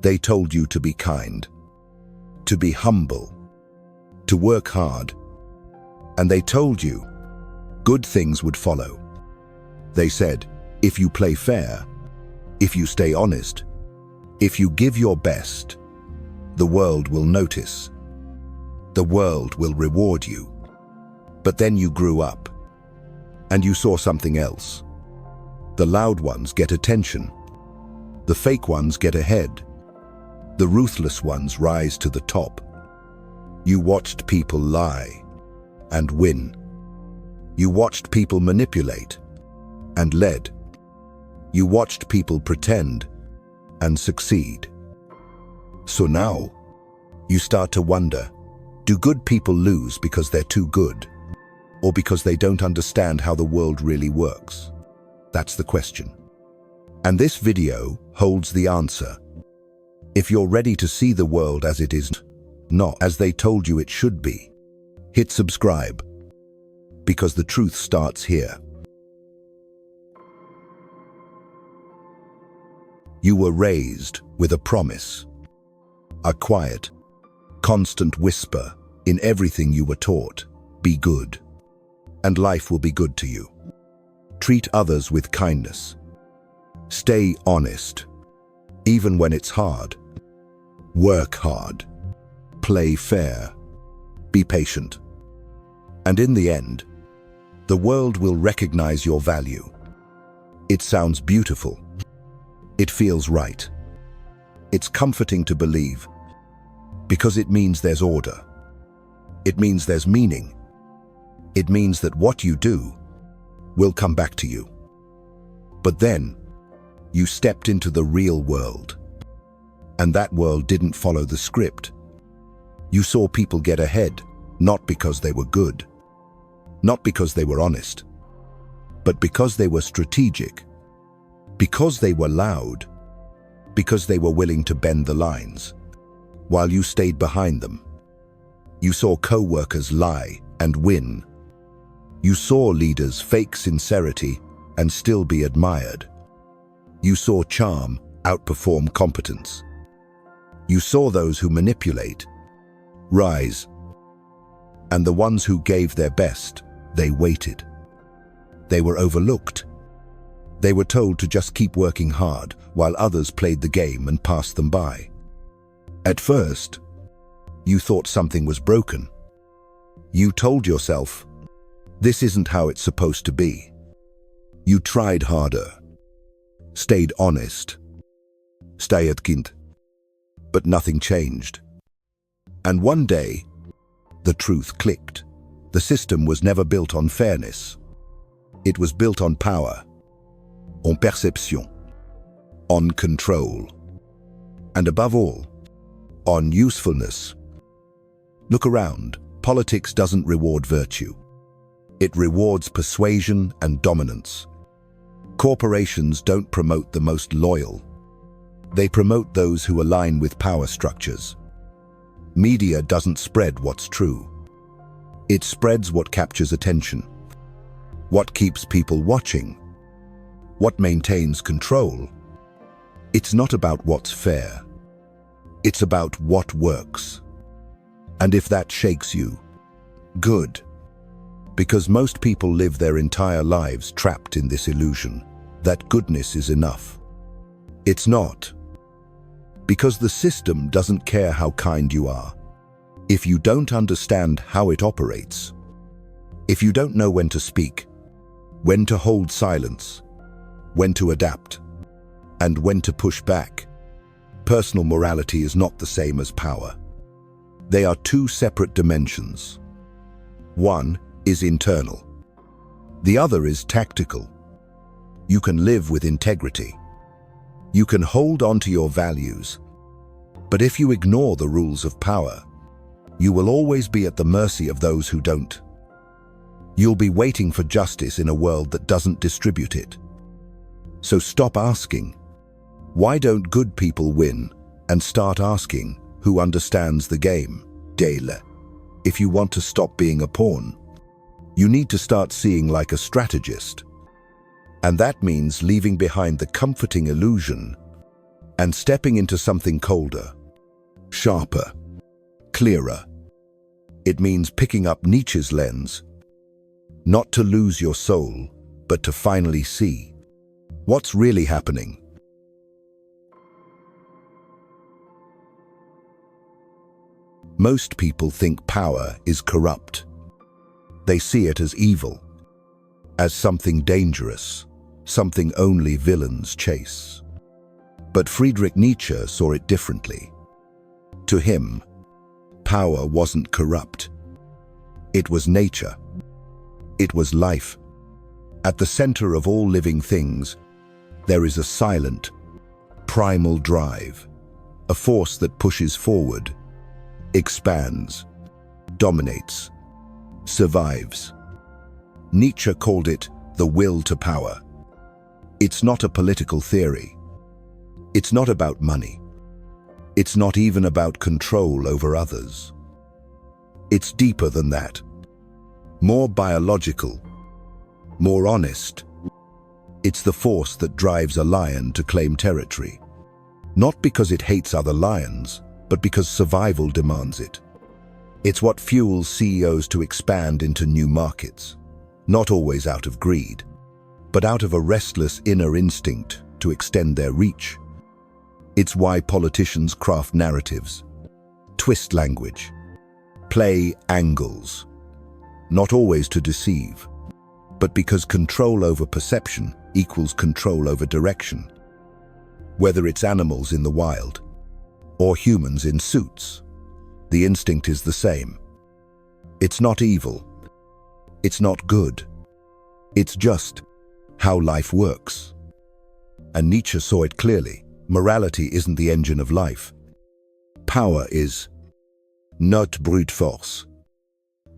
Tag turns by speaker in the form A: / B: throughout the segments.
A: They told you to be kind, to be humble, to work hard. And they told you good things would follow. They said, if you play fair, if you stay honest, if you give your best, the world will notice. The world will reward you. But then you grew up, and you saw something else. The loud ones get attention. The fake ones get ahead. The ruthless ones rise to the top. You watched people lie and win. You watched people manipulate and led. You watched people pretend and succeed. So now, you start to wonder, do good people lose because they're too good, or because they don't understand how the world really works? That's the question. And this video holds the answer. If you're ready to see the world as it is, not as they told you it should be, hit subscribe, because the truth starts here. You were raised with a promise, a quiet, constant whisper in everything you were taught: be good, and life will be good to you. Treat others with kindness. Stay honest, even when it's hard. Work hard. Play fair. Be patient. And in the end, the world will recognize your value. It sounds beautiful. It feels right. It's comforting to believe, because it means there's order. It means there's meaning. It means that what you do will come back to you. But then, you stepped into the real world, and that world didn't follow the script. You saw people get ahead, not because they were good, not because they were honest, but because they were strategic, because they were loud, because they were willing to bend the lines, while you stayed behind them. You saw co-workers lie and win. You saw leaders fake sincerity and still be admired. You saw charm outperform competence. You saw those who manipulate rise, and the ones who gave their best, they waited. They were overlooked. They were told to just keep working hard while others played the game and passed them by. At first, you thought something was broken. You told yourself, this isn't how it's supposed to be. You tried harder, stayed honest, stayed kind, but nothing changed. And one day, the truth clicked. The system was never built on fairness. It was built on power, on perception, on control, and above all, on usefulness. Look around. Politics doesn't reward virtue. It rewards persuasion and dominance. Corporations don't promote the most loyal. They promote those who align with power structures. Media doesn't spread what's true. It spreads what captures attention, what keeps people watching, what maintains control. It's not about what's fair. It's about what works. And if that shakes you, good. Because most people live their entire lives trapped in this illusion that goodness is enough. It's not. Because the system doesn't care how kind you are. If you don't understand how it operates, if you don't know when to speak, when to hold silence, when to adapt, and when to push back, personal morality is not the same as power. They are two separate dimensions. One is internal. The other is tactical. You can live with integrity. You can hold on to your values. But if you ignore the rules of power, you will always be at the mercy of those who don't. You'll be waiting for justice in a world that doesn't distribute it. So stop asking, why don't good people win? And start asking, who understands the game? Dale. If you want to stop being a pawn, you need to start seeing like a strategist. And that means leaving behind the comforting illusion and stepping into something colder, sharper, clearer. It means picking up Nietzsche's lens, not to lose your soul, but to finally see what's really happening. Most people think power is corrupt. They see it as evil, as something dangerous, something only villains chase. But Friedrich Nietzsche saw it differently. To him, power wasn't corrupt. It was nature. It was life. At the center of all living things, there is a silent, primal drive, a force that pushes forward, expands, dominates, survives. Nietzsche called it the will to power. It's not a political theory. It's not about money. It's not even about control over others. It's deeper than that. More biological, more honest. It's the force that drives a lion to claim territory. Not because it hates other lions, but because survival demands it. It's what fuels CEOs to expand into new markets, not always out of greed, but out of a restless inner instinct to extend their reach. It's why politicians craft narratives, twist language, play angles, not always to deceive, but because control over perception equals control over direction. Whether it's animals in the wild or humans in suits, the instinct is the same. It's not evil. It's not good. It's just how life works. And Nietzsche saw it clearly. Morality isn't the engine of life. Power is not brute force,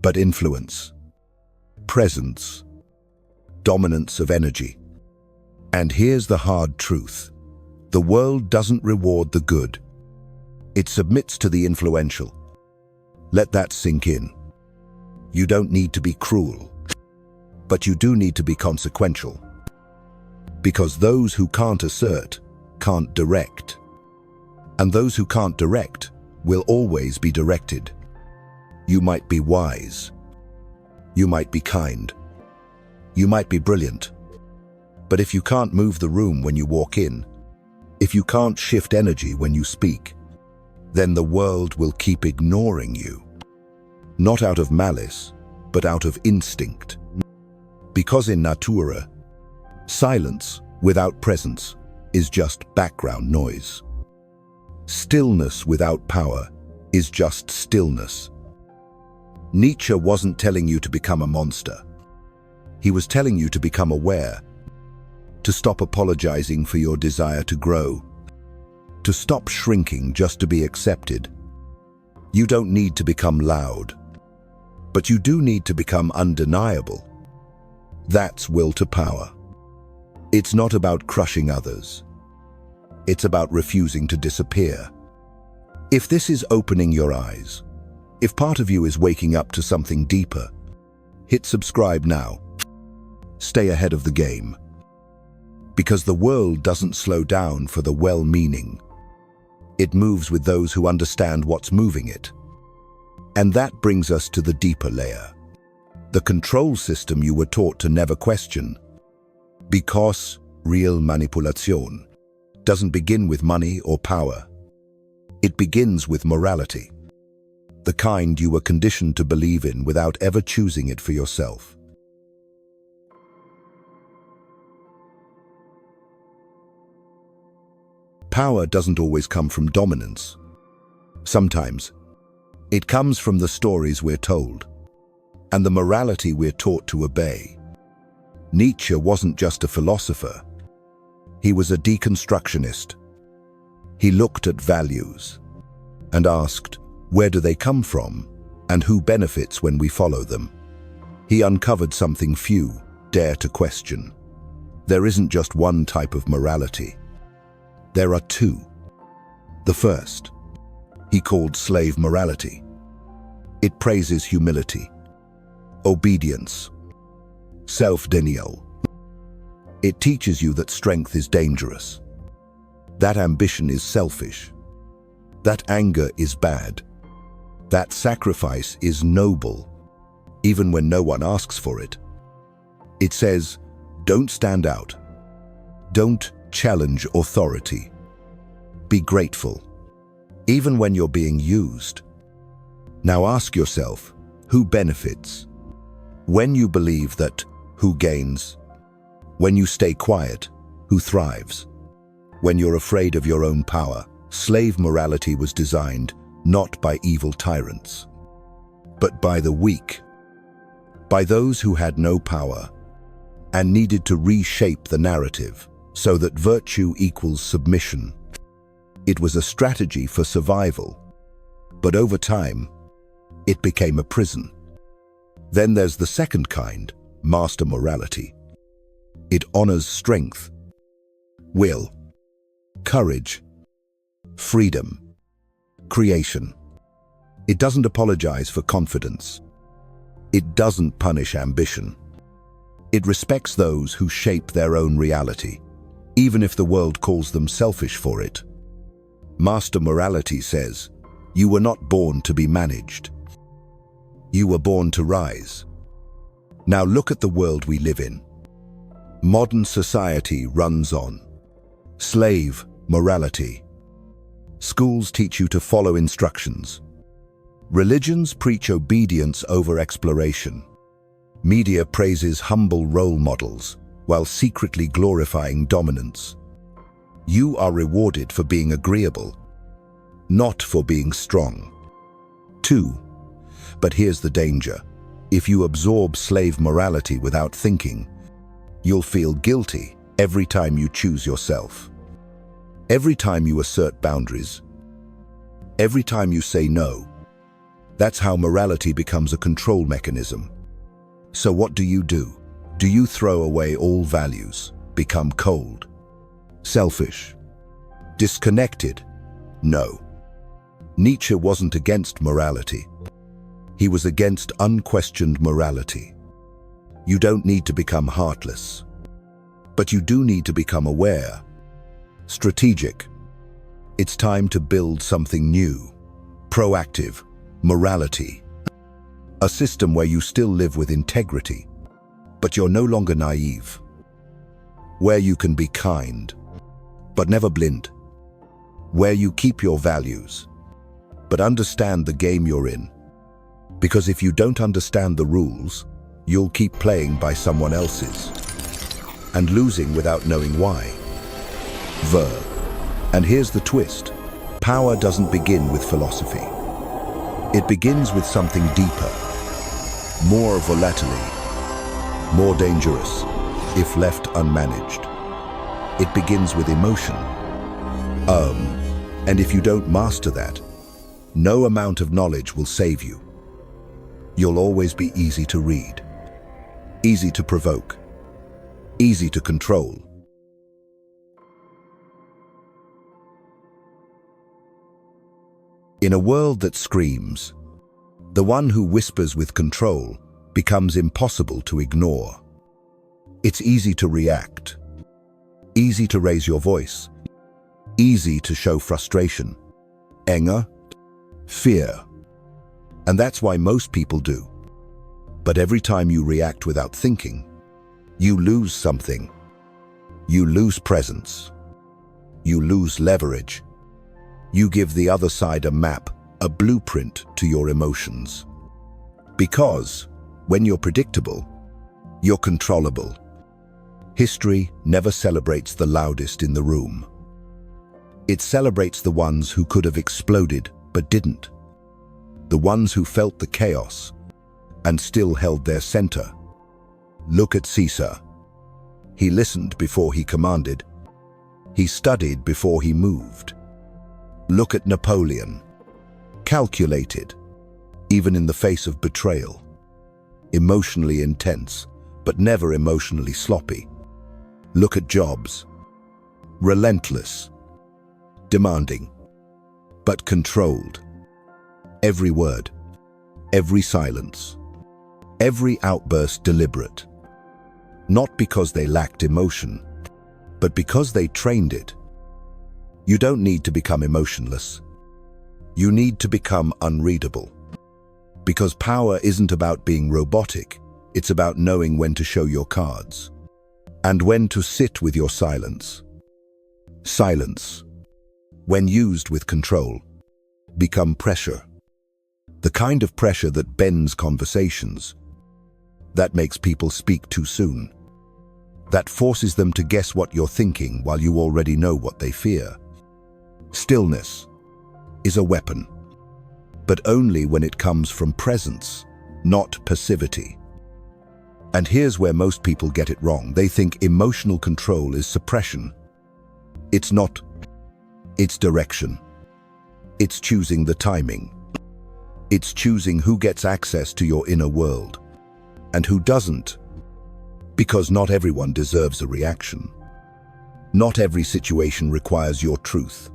A: but influence, presence, dominance of energy. And here's the hard truth. The world doesn't reward the good. It submits to the influential. Let that sink in. You don't need to be cruel, but you do need to be consequential. Because those who can't assert, can't direct. And those who can't direct will always be directed. You might be wise. You might be kind. You might be brilliant. But if you can't move the room when you walk in, if you can't shift energy when you speak, then the world will keep ignoring you. Not out of malice, but out of instinct. Because in natura, silence without presence is just background noise. Stillness without power is just stillness. Nietzsche wasn't telling you to become a monster. He was telling you to become aware, to stop apologizing for your desire to grow, to stop shrinking just to be accepted. You don't need to become loud, but you do need to become undeniable. That's will to power. It's not about crushing others. It's about refusing to disappear. If this is opening your eyes, if part of you is waking up to something deeper, hit subscribe now. Stay ahead of the game. Because the world doesn't slow down for the well-meaning. It moves with those who understand what's moving it. And that brings us to the deeper layer. The control system you were taught to never question. Because real manipulation doesn't begin with money or power. It begins with morality. The kind you were conditioned to believe in without ever choosing it for yourself. Power doesn't always come from dominance. Sometimes, it comes from the stories we're told, and the morality we're taught to obey. Nietzsche wasn't just a philosopher. He was a deconstructionist. He looked at values and asked, where do they come from, and who benefits when we follow them? He uncovered something few dare to question. There isn't just one type of morality. There are two. The first, he called slave morality. It praises humility, obedience, self-denial. It teaches you that strength is dangerous, That ambition is selfish. That anger is bad. That sacrifice is noble, even when no one asks for it. It says, don't stand out. Don't challenge authority. Be grateful, even when you're being used. Now ask yourself, who benefits? When you believe that, who gains? When you stay quiet, who thrives? When you're afraid of your own power, slave morality was designed not by evil tyrants, but by the weak, by those who had no power and needed to reshape the narrative so that virtue equals submission. It was a strategy for survival, but over time, it became a prison. Then there's the second kind, master morality. It honors strength, will, courage, freedom, creation. It doesn't apologize for confidence. It doesn't punish ambition. It respects those who shape their own reality, even if the world calls them selfish for it. Master morality says, you were not born to be managed. You were born to rise. Now look at the world we live in. Modern society runs on slave morality. Schools teach you to follow instructions. Religions preach obedience over exploration. Media praises humble role models while secretly glorifying dominance. You are rewarded for being agreeable, not for being strong. 2. But here's the danger. If you absorb slave morality without thinking, you'll feel guilty every time you choose yourself. Every time you assert boundaries. Every time you say no. That's how morality becomes a control mechanism. So what do? Do you throw away all values, become cold, selfish, disconnected? No. Nietzsche wasn't against morality. He was against unquestioned morality. You don't need to become heartless, but you do need to become aware, strategic. It's time to build something new, proactive, morality. A system where you still live with integrity, but you're no longer naive. Where you can be kind, but never blind. Where you keep your values, but understand the game you're in. Because if you don't understand the rules, you'll keep playing by someone else's and losing without knowing why. And here's the twist. Power doesn't begin with philosophy. It begins with something deeper, more volatile, more dangerous, if left unmanaged. It begins with emotion. And if you don't master that, no amount of knowledge will save you. You'll always be easy to read, easy to provoke, easy to control. In a world that screams, the one who whispers with control becomes impossible to ignore. It's easy to react, easy to raise your voice, easy to show frustration, anger, fear. And that's why most people do. But every time you react without thinking, you lose something. You lose presence. You lose leverage. You give the other side a map, a blueprint to your emotions. Because when you're predictable, you're controllable. History never celebrates the loudest in the room. It celebrates the ones who could have exploded but didn't. The ones who felt the chaos and still held their center. Look at Caesar. He listened before he commanded. He studied before he moved. Look at Napoleon. Calculated, even in the face of betrayal. Emotionally intense, but never emotionally sloppy. Look at Jobs. Relentless, demanding, but controlled. Every word, every silence, every outburst deliberate. Not because they lacked emotion, but because they trained it. You don't need to become emotionless. You need to become unreadable. Because power isn't about being robotic, it's about knowing when to show your cards. And when to sit with your silence. Silence, when used with control, become pressure. The kind of pressure that bends conversations, that makes people speak too soon, that forces them to guess what you're thinking while you already know what they fear. Stillness is a weapon, but only when it comes from presence, not passivity. And here's where most people get it wrong. They think emotional control is suppression. It's not. It's direction. It's choosing the timing. It's choosing who gets access to your inner world and who doesn't. Because not everyone deserves a reaction. Not every situation requires your truth.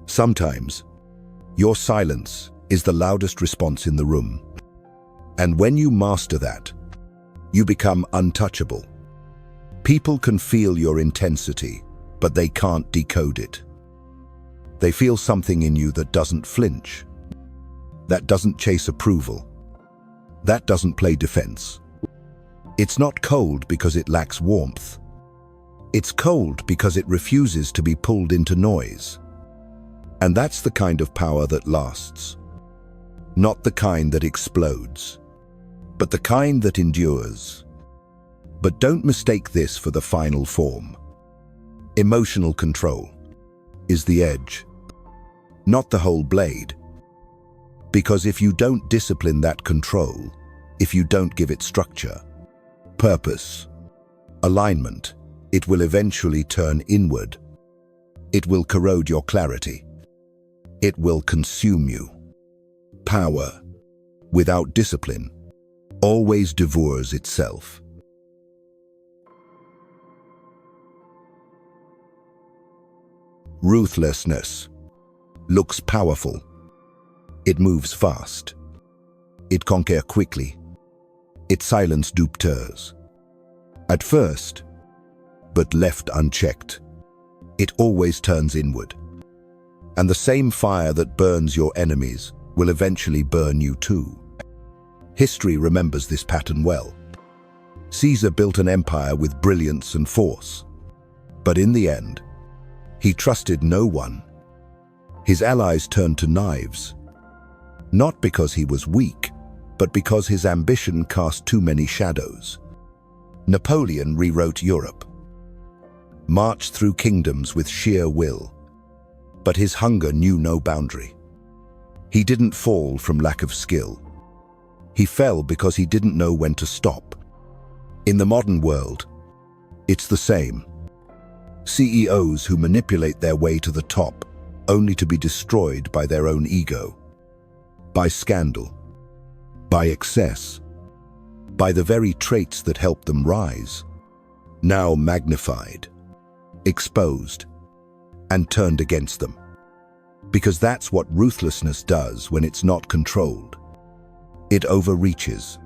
A: Sometimes, your silence is the loudest response in the room. And when you master that, you become untouchable. People can feel your intensity, but they can't decode it. They feel something in you that doesn't flinch, that doesn't chase approval, that doesn't play defense. It's not cold because it lacks warmth. It's cold because it refuses to be pulled into noise. And that's the kind of power that lasts. Not the kind that explodes, but the kind that endures. But don't mistake this for the final form. Emotional control is the edge, not the whole blade. Because if you don't discipline that control, if you don't give it structure, purpose, alignment, it will eventually turn inward. It will corrode your clarity. It will consume you. Power, without discipline, always devours itself. Ruthlessness looks powerful. It moves fast. It conquers quickly. It silences dupers. At first, but left unchecked, it always turns inward. And the same fire that burns your enemies will eventually burn you too. History remembers this pattern well. Caesar built an empire with brilliance and force. But in the end, he trusted no one. His allies turned to knives. Not because he was weak, but because his ambition cast too many shadows. Napoleon rewrote Europe, marched through kingdoms with sheer will. But his hunger knew no boundary. He didn't fall from lack of skill. He fell because he didn't know when to stop. In the modern world, it's the same. CEOs who manipulate their way to the top only to be destroyed by their own ego, by scandal, by excess, by the very traits that help them rise, now magnified, exposed, and turned against them. Because that's what ruthlessness does when it's not controlled. It overreaches.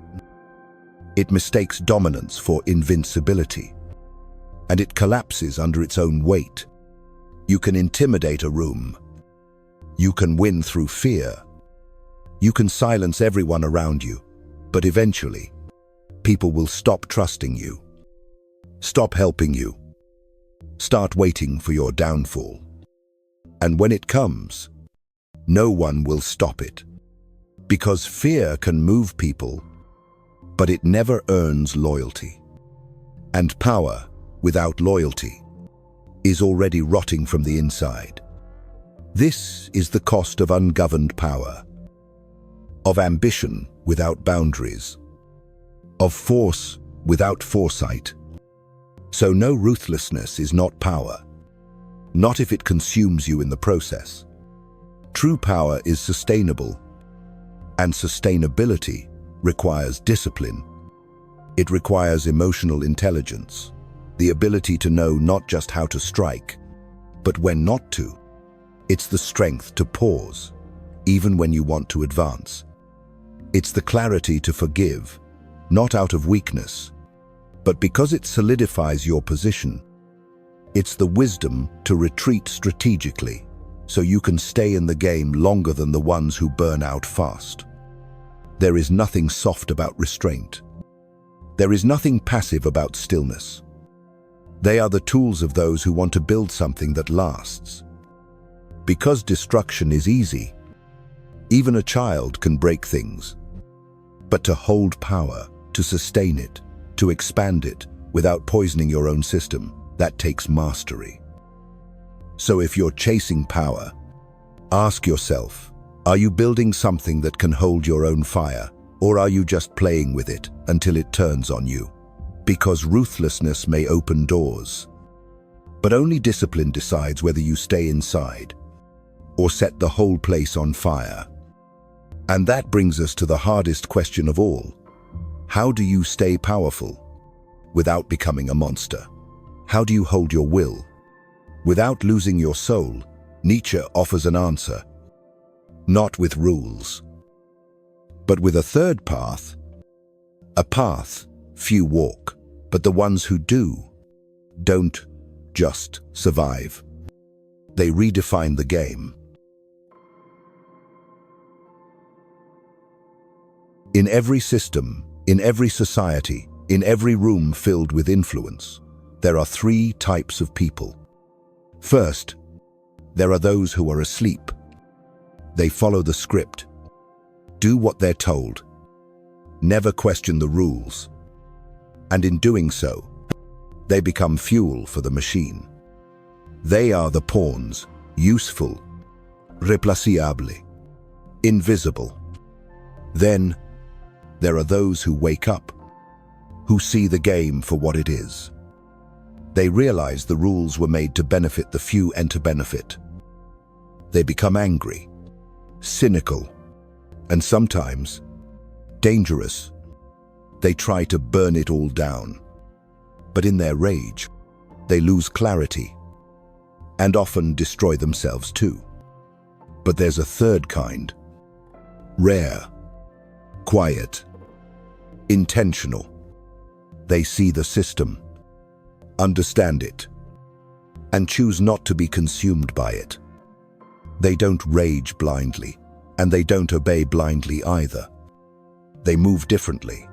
A: It mistakes dominance for invincibility. And it collapses under its own weight. You can intimidate a room. You can win through fear. You can silence everyone around you. But eventually, people will stop trusting you. Stop helping you. Start waiting for your downfall. And when it comes, no one will stop it. Because fear can move people, but it never earns loyalty. And power, without loyalty, is already rotting from the inside. This is the cost of ungoverned power, of ambition without boundaries, of force without foresight. So no, ruthlessness is not power. Not if it consumes you in the process. True power is sustainable, and sustainability requires discipline. It requires emotional intelligence, the ability to know not just how to strike, but when not to. It's the strength to pause, even when you want to advance. It's the clarity to forgive, not out of weakness, but because it solidifies your position. It's the wisdom to retreat strategically, so you can stay in the game longer than the ones who burn out fast. There is nothing soft about restraint. There is nothing passive about stillness. They are the tools of those who want to build something that lasts. Because destruction is easy, even a child can break things. But to hold power, to sustain it, to expand it without poisoning your own system, that takes mastery. So if you're chasing power, ask yourself, are you building something that can hold your own fire, or are you just playing with it until it turns on you? Because ruthlessness may open doors, but only discipline decides whether you stay inside or set the whole place on fire. And that brings us to the hardest question of all. How do you stay powerful without becoming a monster? How do you hold your will without losing your soul? Nietzsche offers an answer. Not with rules, but with a third path. A path few walk, but the ones who do don't just survive. They redefine the game. In every system, in every society, in every room filled with influence, there are three types of people. First, there are those who are asleep. They follow the script, do what they're told, never question the rules, and in doing so, they become fuel for the machine. They are the pawns, useful, replaçable, invisible. Then, there are those who wake up, who see the game for what it is. They realize the rules were made to benefit the few and to benefit. They become angry, cynical, and sometimes dangerous. They try to burn it all down. But in their rage, they lose clarity and often destroy themselves too. But there's a third kind. Rare, quiet, intentional. They see the system, understand it, and choose not to be consumed by it. They don't rage blindly, and they don't obey blindly either. They move differently.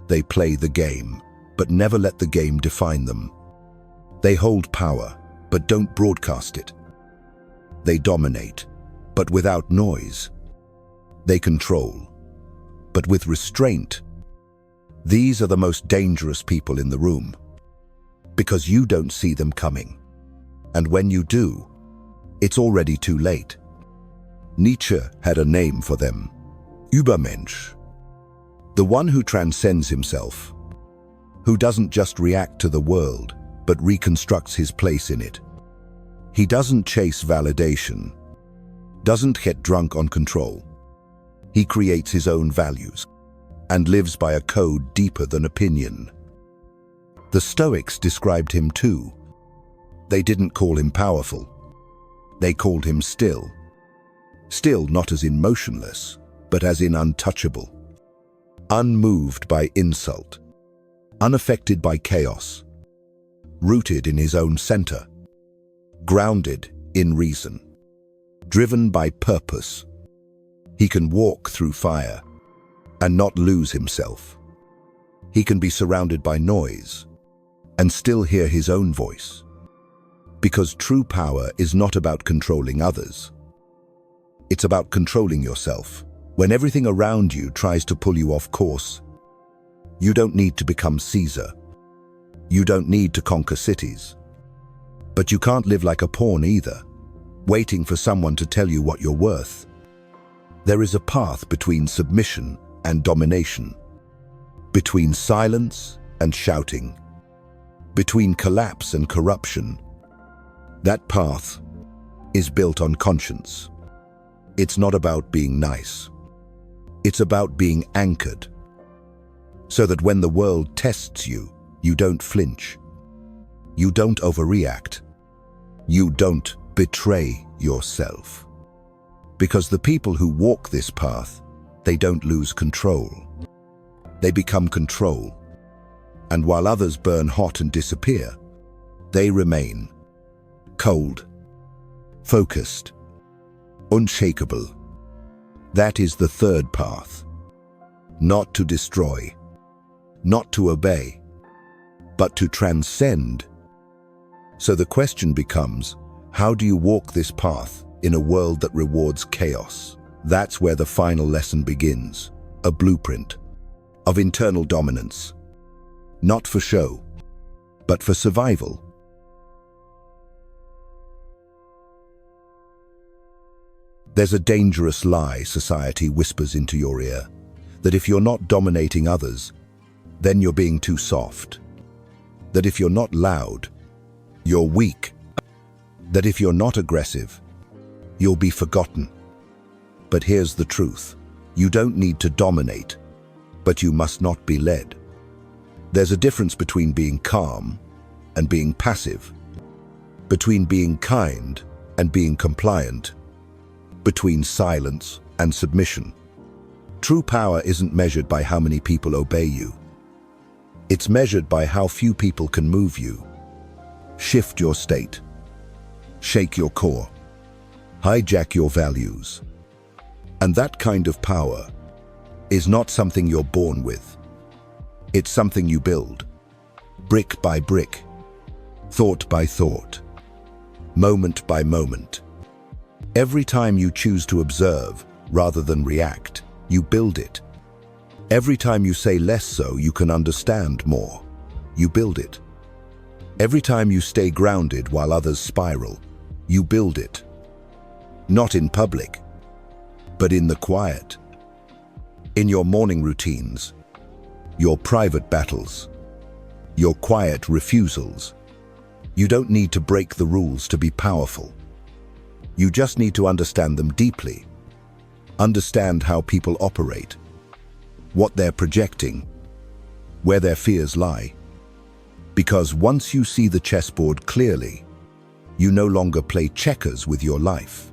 A: They play the game, but never let the game define them. They hold power, but don't broadcast it. They dominate, but without noise. They control, but with restraint. These are the most dangerous people in the room, because you don't see them coming. And when you do, it's already too late. Nietzsche had a name for them, Übermensch, the one who transcends himself, who doesn't just react to the world, but reconstructs his place in it. He doesn't chase validation, doesn't get drunk on control. He creates his own values and lives by a code deeper than opinion. The Stoics described him too. They didn't call him powerful. They called him still. Still not as in motionless, but as in untouchable. Unmoved by insult, unaffected by chaos, rooted in his own center, grounded in reason, driven by purpose. He can walk through fire and not lose himself. He can be surrounded by noise and still hear his own voice. Because true power is not about controlling others. It's about controlling yourself. When everything around you tries to pull you off course, you don't need to become Caesar. You don't need to conquer cities. But you can't live like a pawn either, waiting for someone to tell you what you're worth. There is a path between submission and domination, between silence and shouting, between collapse and corruption. That path is built on conscience. It's not about being nice. It's about being anchored, so that when the world tests you, you don't flinch. You don't overreact. You don't betray yourself. Because the people who walk this path, they don't lose control. They become control. And while others burn hot and disappear, They remain cold, focused, unshakable. That is the third path. Not to destroy, not to obey, but to transcend. So the question becomes, how do you walk this path in a world that rewards chaos? That's where the final lesson begins, a blueprint of internal dominance, not for show, but for survival. There's a dangerous lie society whispers into your ear, that if you're not dominating others, then you're being too soft. That if you're not loud, you're weak. That if you're not aggressive, you'll be forgotten. But here's the truth. You don't need to dominate, but you must not be led. There's a difference between being calm and being passive, between being kind and being compliant, between silence and submission. True power isn't measured by how many people obey you. It's measured by how few people can move you, shift your state, shake your core, hijack your values. And that kind of power is not something you're born with. It's something you build, brick by brick, thought by thought, moment by moment. Every time you choose to observe rather than react, you build it. Every time you say less so you can understand more, you build it. Every time you stay grounded while others spiral, you build it. Not in public, but in the quiet. In your morning routines, your private battles, your quiet refusals. You don't need to break the rules to be powerful. You just need to understand them deeply. Understand how people operate, what they're projecting, where their fears lie. Because once you see the chessboard clearly, you no longer play checkers with your life.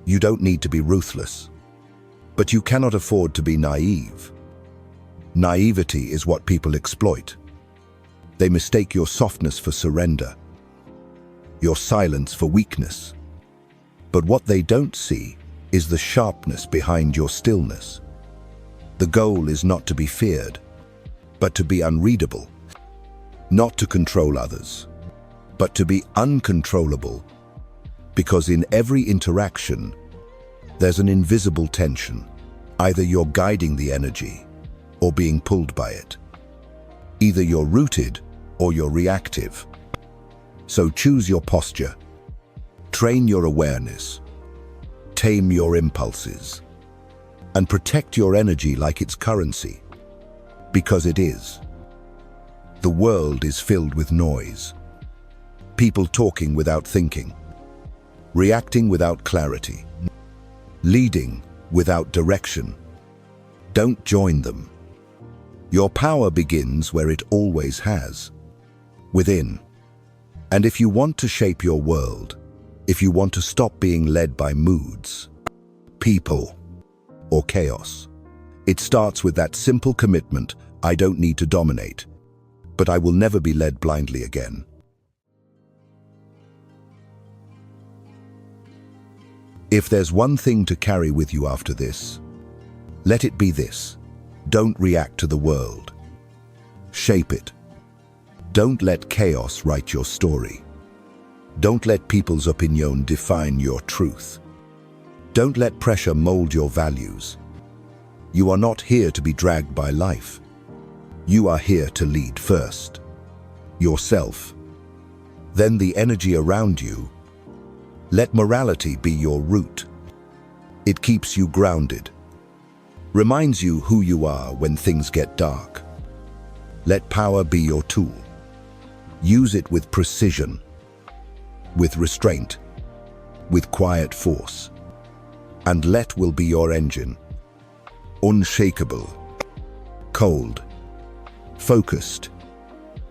A: You don't need to be ruthless, but you cannot afford to be naive. Naivety is what people exploit. They mistake your softness for surrender, your silence for weakness. But what they don't see is the sharpness behind your stillness. The goal is not to be feared, but to be unreadable. Not to control others, but to be uncontrollable. Because in every interaction, there's an invisible tension. Either you're guiding the energy or being pulled by it. Either you're rooted or you're reactive. So choose your posture. Train your awareness. Tame your impulses. And protect your energy like it's currency. Because it is. The world is filled with noise. People talking without thinking. Reacting without clarity. Leading without direction. Don't join them. Your power begins where it always has. Within. And if you want to shape your world, if you want to stop being led by moods, people, or chaos, it starts with that simple commitment: I don't need to dominate, but I will never be led blindly again. If there's one thing to carry with you after this, let it be this: don't react to the world. Shape it. Don't let chaos write your story. Don't let people's opinion define your truth. Don't let pressure mold your values. You are not here to be dragged by life. You are here to lead first. Yourself. Then the energy around you. Let morality be your root. It keeps you grounded. Reminds you who you are when things get dark. Let power be your tool. Use it with precision, with restraint, with quiet force. And let will be your engine. Unshakable, cold, focused.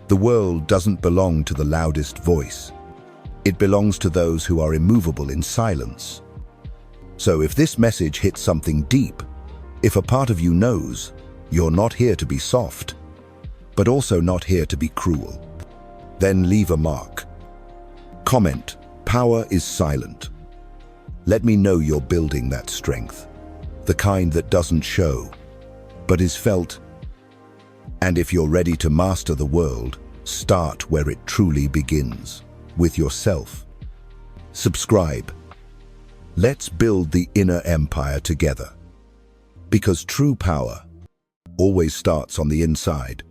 A: The world doesn't belong to the loudest voice. It belongs to those who are immovable in silence. So if this message hits something deep, if a part of you knows you're not here to be soft, but also not here to be cruel, Then leave a mark. Comment, power is silent. Let me know you're building that strength, the kind that doesn't show, but is felt. And if you're ready to master the world, start where it truly begins, with yourself. Subscribe. Let's build the inner empire together. Because true power always starts on the inside.